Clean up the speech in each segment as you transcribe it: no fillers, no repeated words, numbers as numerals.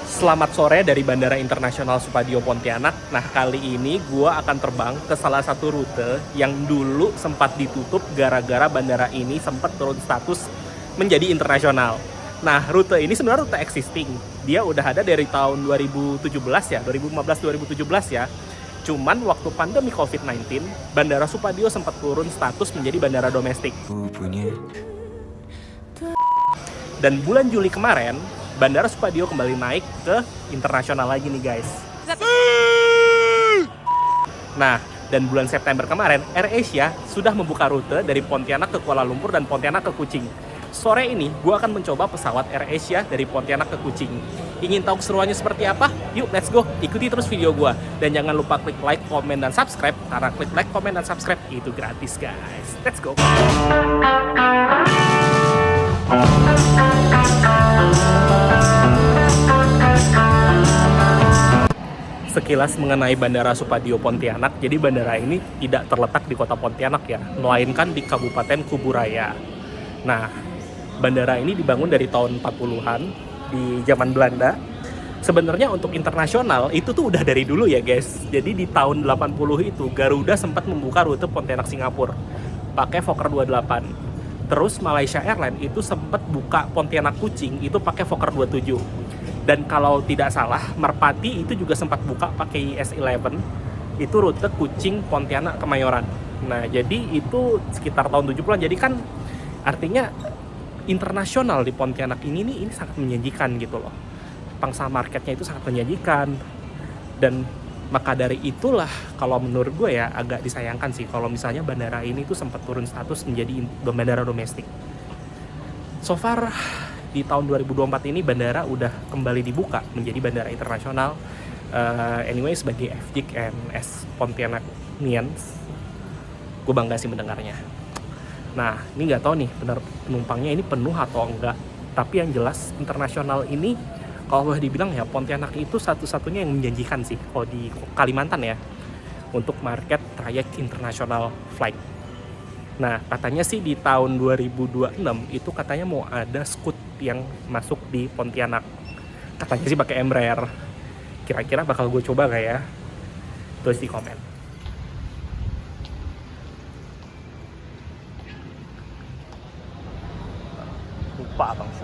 Selamat sore dari Bandara Internasional Supadio Pontianak. Nah, kali ini gue akan terbang ke salah satu rute yang dulu sempat ditutup gara-gara bandara ini sempat turun status menjadi internasional. Nah, rute ini sebenarnya rute existing. Dia udah ada dari tahun 2017 ya, 2015-2017 ya. Cuman waktu pandemi COVID-19, Bandara Supadio sempat turun status menjadi bandara domestik. Dan bulan Juli kemarin, Bandara Supadio kembali naik ke internasional lagi nih guys. Nah, dan bulan September kemarin, AirAsia sudah membuka rute dari Pontianak ke Kuala Lumpur dan Pontianak ke Kuching. Sore ini, gue akan mencoba pesawat AirAsia dari Pontianak ke Kuching. Ingin tahu keseruannya seperti apa? Yuk, let's go! Ikuti terus video gue. Dan jangan lupa klik like, komen, dan subscribe. Karena klik like, komen, dan subscribe itu gratis guys. Let's go! Sekilas mengenai Bandara Supadio Pontianak, jadi bandara ini tidak terletak di kota Pontianak ya, melainkan di Kabupaten Kuburaya. Nah, bandara ini dibangun dari tahun 40-an di zaman Belanda. Sebenarnya untuk internasional itu tuh udah dari dulu ya guys. Jadi di tahun 80 itu Garuda sempat membuka rute Pontianak Singapura pakai Fokker 28. Terus Malaysia Airlines itu sempat buka Pontianak Kuching itu pakai Fokker 27. Dan kalau tidak salah, Merpati itu juga sempat buka pakai IS-11. Itu rute Kuching, Pontianak, Kemayoran. Nah, jadi itu sekitar tahun 70-an. Jadi kan artinya internasional di Pontianak ini sangat menjanjikan gitu loh. Pangsa marketnya itu sangat menjanjikan. Dan maka dari itulah kalau menurut gue ya agak disayangkan sih kalau misalnya bandara ini tuh sempat turun status menjadi bandara domestik. So far di tahun 2024 ini bandara udah kembali dibuka menjadi bandara internasional. Anyway, sebagai FJKNS Pontianaknians, gue bangga sih mendengarnya. Nah, ini nggak tahu nih benar penumpangnya ini penuh atau enggak. Tapi yang jelas internasional ini kalau boleh dibilang ya Pontianak itu satu-satunya yang menjanjikan sih kalau di Kalimantan ya untuk market trayek internasional flight. Nah, katanya sih di tahun 2026 itu katanya mau ada Scoot yang masuk di Pontianak. Katanya sih pakai Embraer. Kira-kira bakal gue coba gak ya? Tulis di komen. Lupa bangsa.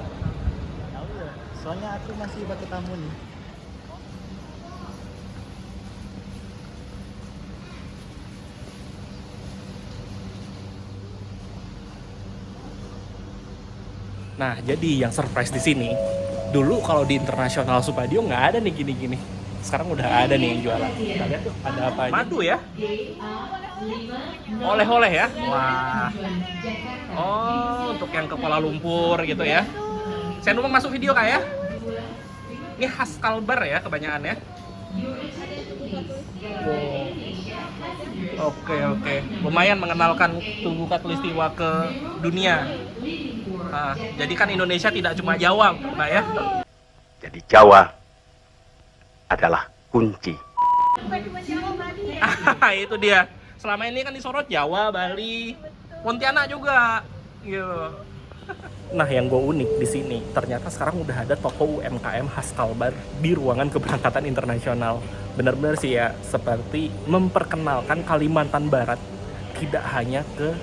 Soalnya aku masih pakai tamu nih. Nah, jadi yang surprise di sini, dulu kalau di internasional Supadio nggak ada nih gini-gini. Sekarang udah ada nih yang jualan. Kita lihat tuh ada apa aja. Madu ya? Oleh-oleh ya? Wah. Oh, untuk yang ke Kuala Lumpur gitu ya. Saya numpang masuk video kak ya? Ini khas Kalbar ya kebanyakan ya? Wow. Oke. Lumayan mengenalkan Tugu Katulistiwa ke dunia. Nah, jadi kan Indonesia tidak cuma Jawa, Mbak ya? Jadi Jawa adalah kunci. Itu dia. Selama ini kan disorot Jawa, Bali, Pontianak juga. Gitu. Nah, yang gue unik di sini, ternyata sekarang udah ada toko UMKM khas Kalbar di ruangan keberangkatan internasional. Benar-benar sih ya, seperti memperkenalkan Kalimantan Barat tidak hanya ke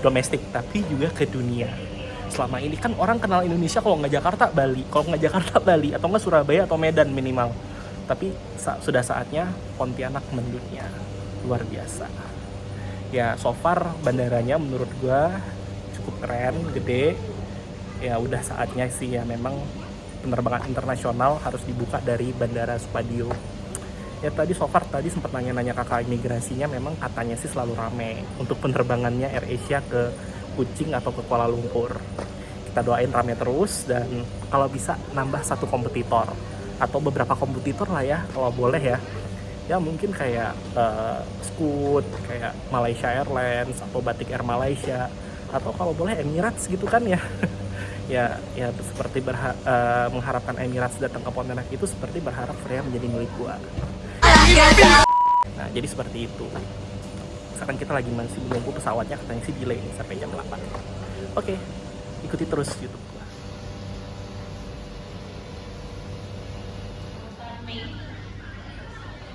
domestik, tapi juga ke dunia. Selama ini kan orang kenal Indonesia kalau nggak Jakarta, Bali. Kalau nggak Jakarta, Bali. Atau nggak Surabaya atau Medan minimal. Tapi sudah saatnya Pontianak mendunia. Luar biasa. Ya, so far bandaranya menurut gua cukup keren, gede. Ya, udah saatnya sih ya memang penerbangan internasional harus dibuka dari Bandara Supadio. Ya, tadi so far sempat nanya-nanya kakak imigrasinya, memang katanya sih selalu rame untuk penerbangannya AirAsia ke Kuching atau ke Kuala Lumpur. Kita doain rame terus dan kalau bisa nambah satu kompetitor atau beberapa kompetitor lah ya kalau boleh ya. Ya mungkin kayak Scoot, kayak Malaysia Airlines atau Batik Air Malaysia atau kalau boleh Emirates gitu kan ya. ya seperti mengharapkan Emirates datang ke Pontianak itu seperti berharap Freya menjadi milik gua. Nah, jadi seperti itu. Sekarang kita lagi masih menunggu pesawatnya, katanya sih delay sampai jam 8. Oke. Ikuti terus YouTube gua.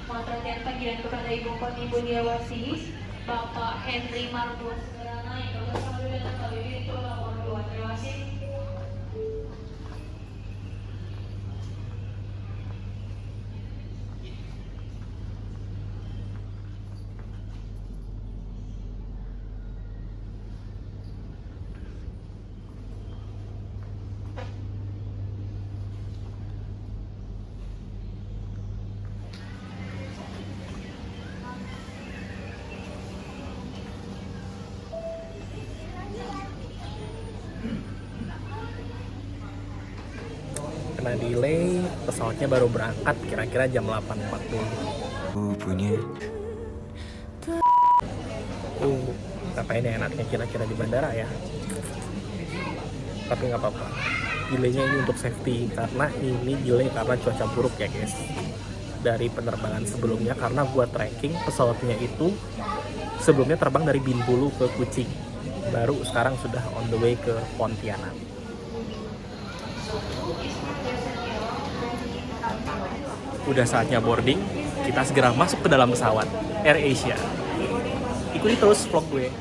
Mohon panggilan kepada Ibu Koni Budiawati, Bapak Henry Margo Segarana yang bersama dengan Pak Wiwi nomor 2. Terima kasih. Kena delay, pesawatnya baru berangkat kira-kira jam 8.40. Ngapain ya enaknya kira-kira di bandara ya? Tapi nggak apa-apa. Delaynya ini untuk safety, karena ini delay karena cuaca buruk ya guys. Dari penerbangan sebelumnya, karena gua tracking pesawatnya itu sebelumnya terbang dari Bintulu ke Kucing, baru sekarang sudah on the way ke Pontianak. Udah saatnya boarding, kita segera masuk ke dalam pesawat AirAsia. Ikuti terus vlog gue.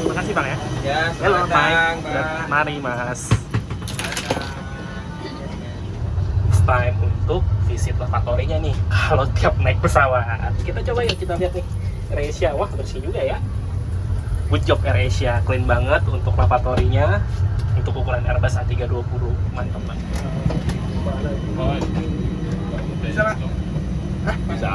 Makasih Bang ya. Ya, Halo selamat datang, Bang. Bang. Mari Mas. It's time untuk visit lavatory-nya nih. Kalau tiap naik pesawat, kita coba ya, kita lihat nih. AirAsia, wah bersih juga ya. Good job AirAsia, clean banget untuk lavatory-nya. Untuk ukuran Airbus A320, mantap banget. Bisa, Pak? Bisa.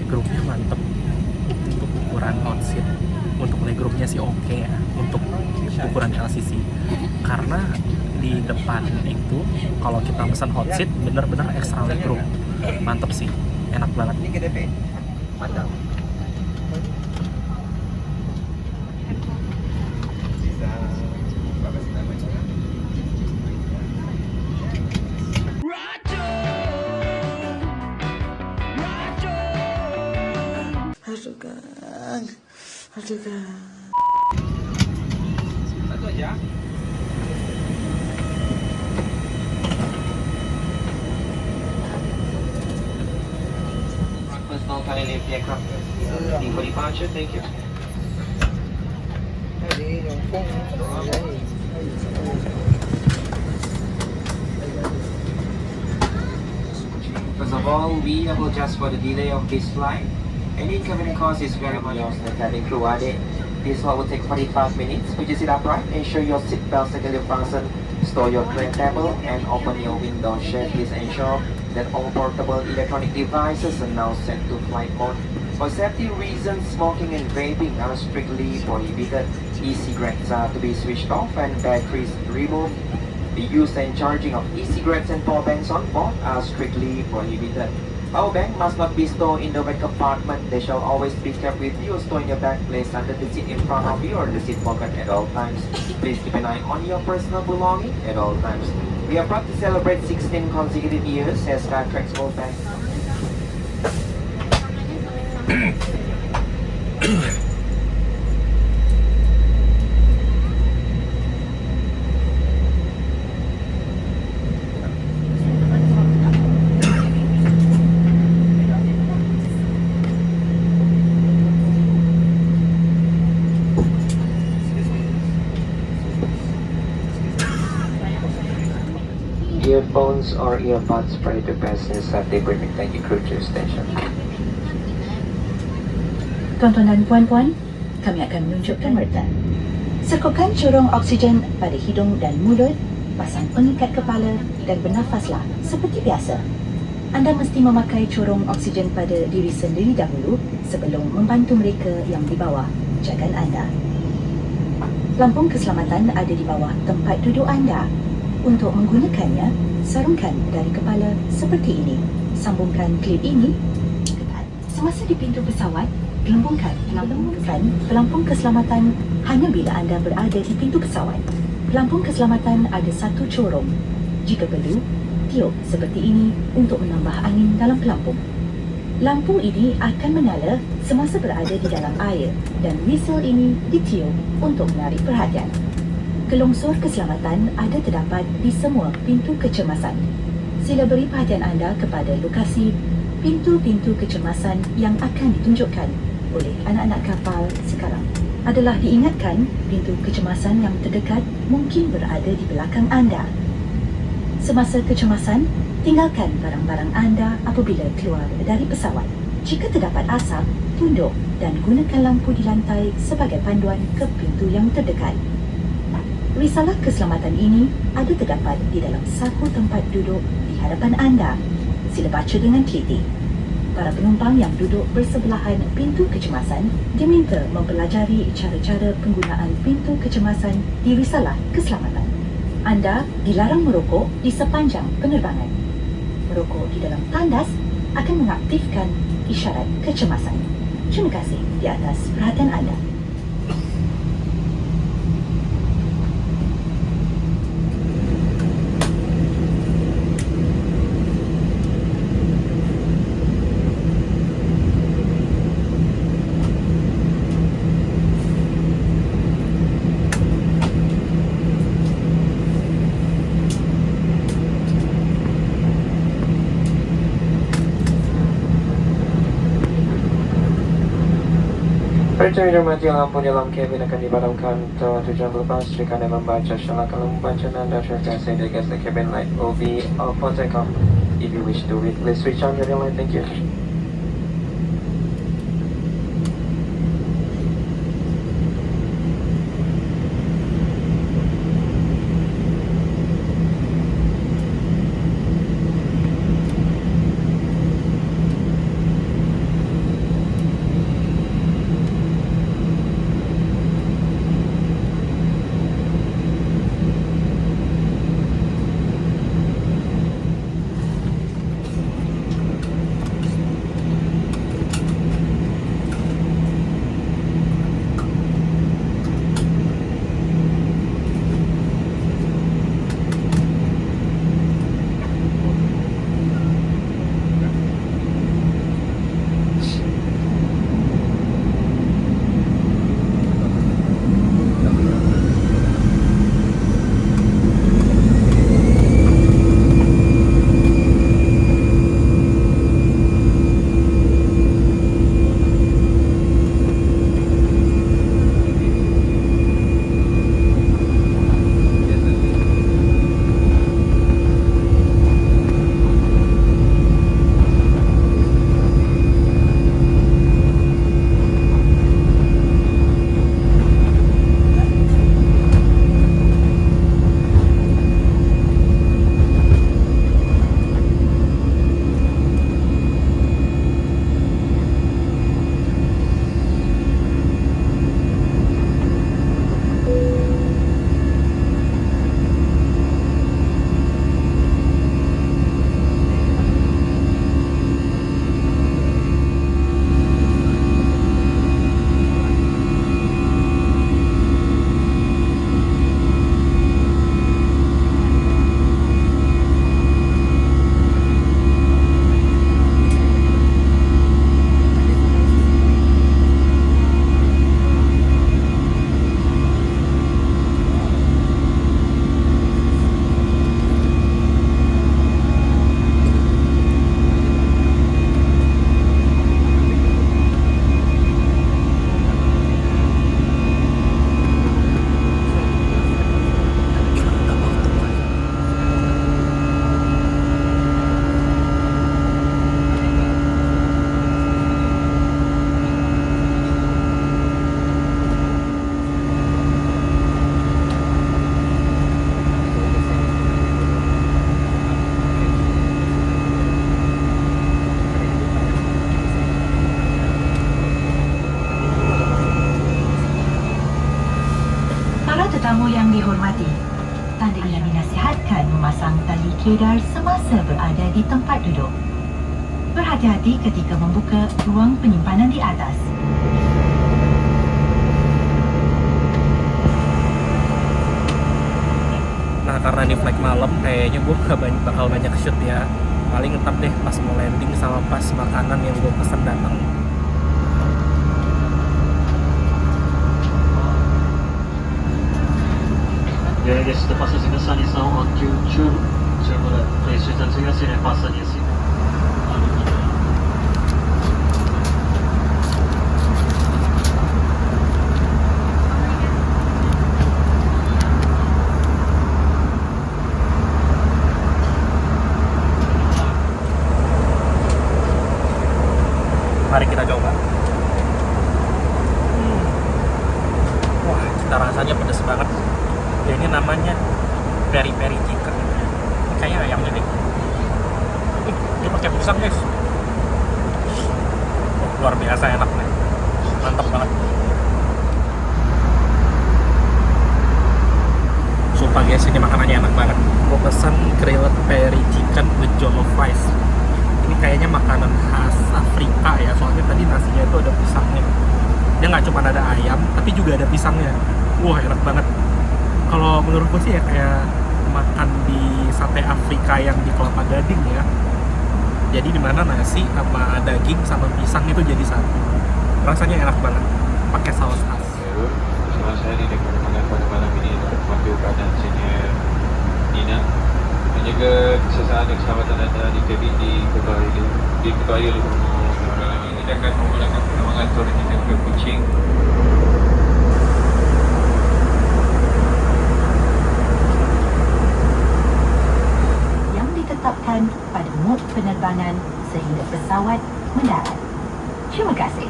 Legroomnya mantep untuk ukuran hot seat. Untuk legroomnya sih oke ya, untuk ukuran LCC. Karena di depan itu kalau kita pesan hot seat bener-bener extra legroom. Mantep sih, enak banget. Ini GDP. Mantap. Bisa. Bapak sih namanya. Aduh Kang, aduh Kang. Satu aja. Personal time in the aircraft. Ready for departure, thank you. First of all, we apologize for the delay of this flight. Any inconvenience caused is very much lost and cabin crew added. This flight will take 45 minutes. Would you sit upright? Ensure your seat belt securely fastened. Store your tray table and open your window shade. Please ensure that all portable electronic devices are now set to flight mode. For safety reasons, smoking and vaping are strictly prohibited. E-cigarettes are to be switched off and batteries removed. The use and charging of e-cigarettes and power banks on board are strictly prohibited. Power bank must not be stored in the back compartment. They shall always be kept with you, stored in your bag, placed under the seat in front of you or the seat pocket at all times. Please keep an eye on your personal belongings at all times. We are proud to celebrate 16 consecutive years as Skytrax World Bank. Earphones or earbuds prior to passing safety briefing. Thank you, crew to station. Tuan-tuan dan puan-puan, kami akan menunjukkan merta. Sekukan corong oksigen pada hidung dan mulut, pasang pengikat kepala dan bernafaslah seperti biasa. Anda mesti memakai corong oksigen pada diri sendiri dahulu sebelum membantu mereka yang di bawah jagaan anda. Lampung keselamatan ada di bawah tempat duduk anda. Untuk menggunakannya, sarungkan dari kepala seperti ini. Sambungkan klip ini ketat. Semasa di pintu pesawat, gelembungkan pelampung keselamatan hanya bila anda berada di pintu pesawat. Pelampung keselamatan ada satu corong. Jika perlu, tiup seperti ini untuk menambah angin dalam pelampung. Lampu ini akan menyala semasa berada di dalam air dan whistle ini ditiup untuk menarik perhatian. Gelongsor keselamatan ada terdapat di semua pintu kecemasan. Sila beri perhatian anda kepada lokasi pintu-pintu kecemasan yang akan ditunjukkan oleh anak-anak kapal sekarang. Adalah diingatkan pintu kecemasan yang terdekat mungkin berada di belakang anda. Semasa kecemasan, tinggalkan barang-barang anda apabila keluar dari pesawat. Jika terdapat asap, tunduk dan gunakan lampu di lantai sebagai panduan ke pintu yang terdekat. Risalah keselamatan ini ada terdapat di dalam saku tempat duduk di hadapan anda. Sila baca dengan teliti. Para penumpang yang duduk bersebelahan pintu kecemasan diminta mempelajari cara-cara penggunaan pintu kecemasan di risalah keselamatan. Anda dilarang merokok di sepanjang penerbangan. Merokok di dalam tandas akan mengaktifkan isyarat kecemasan. Terima kasih di atas perhatian anda. Perintah mati lampu dalam kabin akan dipadamkan tujuan berlepas. Jika anda membaca, silakan membaca nanda terkait sehingga the cabin light will be off for takeoff. If you wish to read, please switch on your light. Thank you. memasang tali kedar semasa berada di tempat duduk. Berhati-hati ketika membuka ruang penyimpanan di atas. Nah, karena ini flight malam, kayaknya gue gak bakal banyak shoot ya. Paling tetap deh pas mau landing sama pas makanan yang gue pesen datang. Guests, the passengers in is now on Kyushu. Please return to your seat and fasten your seat. Mari kita coba. Wah, cita rasanya pedas banget. Ya, ini namanya peri-peri chicken. Ini kayaknya ayamnya deh. Dia pakai pisang, guys. Luar biasa enak nih. Mantap banget. Sumpah guys, ini makanannya enak banget. Gue pesan grilled peri chicken with jollof rice. Ini kayaknya makanan khas Afrika ya, soalnya tadi nasinya itu ada pisangnya. Dia nggak cuma ada ayam, tapi juga ada pisangnya. Wah, enak banget. Kalau menurut gue sih ya kayak makan di sate Afrika yang di Kelapa Gading ya. Jadi dimana nasi sama daging sama pisang itu jadi satu. Rasanya enak banget, pakai saus khas. Bersama saya di dekat makan pada malam ini untuk membantu keadaan senior Nina, menjaga kesesatan dan keselamatan anda di kabin di Kota Ayu kita akan memulakan penerbangan turun kita ke Kuching. Yang ditetapkan pada mod penerbangan sehingga pesawat mendarat. Terima kasih.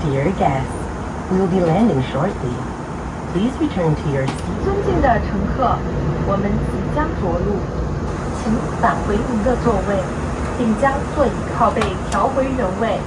Dear guests, we will be landing shortly. Please return to your seat. 尊敬的乘客，我们即将着陆，请返回您的座位，并将座椅靠背调回原位，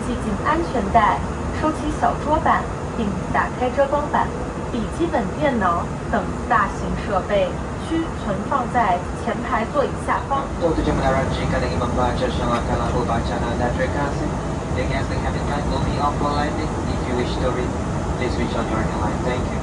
系紧安全带，收起小桌板，并打开遮光板。笔记本电脑等大型设备需存放在前排座椅下方。 Tujuan mendarat jika ingin membaca silakan bacaan anda terkasih. The guest cabin light will be off for landing. If you wish to read, please switch on your light. Thank you.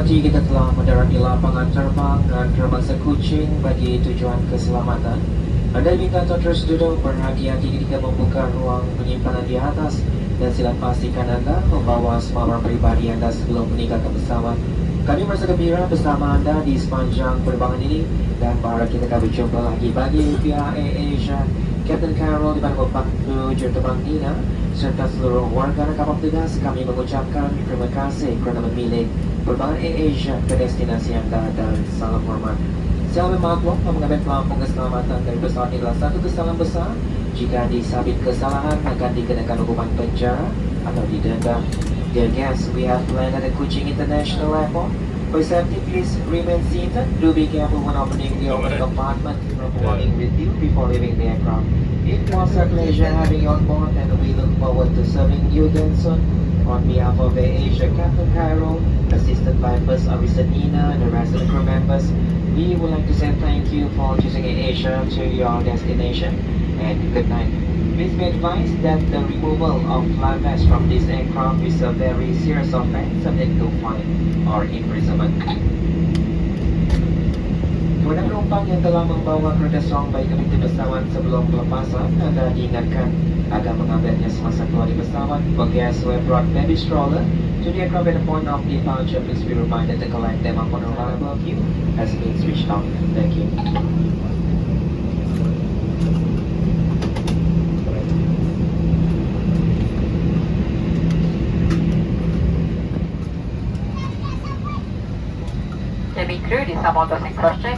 hormati, kita telah mendarat di lapangan terbang dan terbangsa Kuching bagi tujuan keselamatan. Anda diminta untuk terus duduk berhati-hati ketika membuka ruang penyimpanan di atas dan sila pastikan Anda membawa semua barang pribadi Anda sebelum meninggalkan pesawat. Kami merasa gembira bersama Anda di sepanjang penerbangan ini dan berharap kita akan berjumpa lagi. Bagi pihak AirAsia, Captain Carol di mana Bapak Juruterbang Nina serta seluruh warga dan kapal petugas, kami mengucapkan terima kasih kerana memilih penerbangan AirAsia ke destinasi Anda dan salam hormat. Saya bermaklum mengambil pelampung keselamatan dari pesawat ini adalah satu kesalahan besar. Jika disabit kesalahan akan dikenakan hukuman penjara atau didenda. Dear guests, we have landed at Kuching International Airport. For safety, please remain seated. Do be careful when opening the overhead compartment from walking with you before leaving the aircraft. It was a pleasure having you on board, and we look forward to serving you again soon. On behalf of AirAsia, Captain Cairo, assisted by First Officer Nina and the rest of the crew members, we would like to say thank you for choosing AirAsia to your destination, and good night. Please be advised that the removal of flight vests from this aircraft is a very serious offense subject to fine or imprisonment. Kepada penumpang yang telah membawa kereta song baik ke pintu pesawat sebelum pelepasan, Anda diingatkan agar mengambilnya semasa keluar di pesawat. For guests who have brought baby stroller to the aircraft at the point of departure, please be reminded to collect them upon arrival. View has been switched on. Thank you. Cabin crew disable the first check.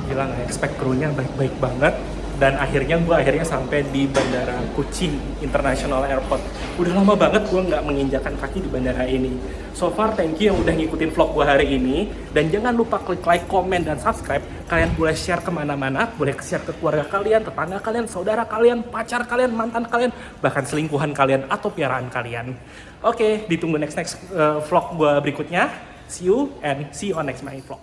Gila, nggak expect krunya baik-baik banget. Dan akhirnya gue sampai di Bandara Kuching International Airport. Udah lama banget gue nggak menginjakan kaki di bandara ini. So far, thank you yang udah ngikutin vlog gue hari ini. Dan jangan lupa klik like, komen, dan subscribe. Kalian boleh share kemana-mana, boleh share ke keluarga kalian, tetangga kalian, saudara kalian, pacar kalian, mantan kalian, bahkan selingkuhan kalian atau piaraan kalian. Oke, ditunggu next vlog gue berikutnya. See you and see you on next my vlog.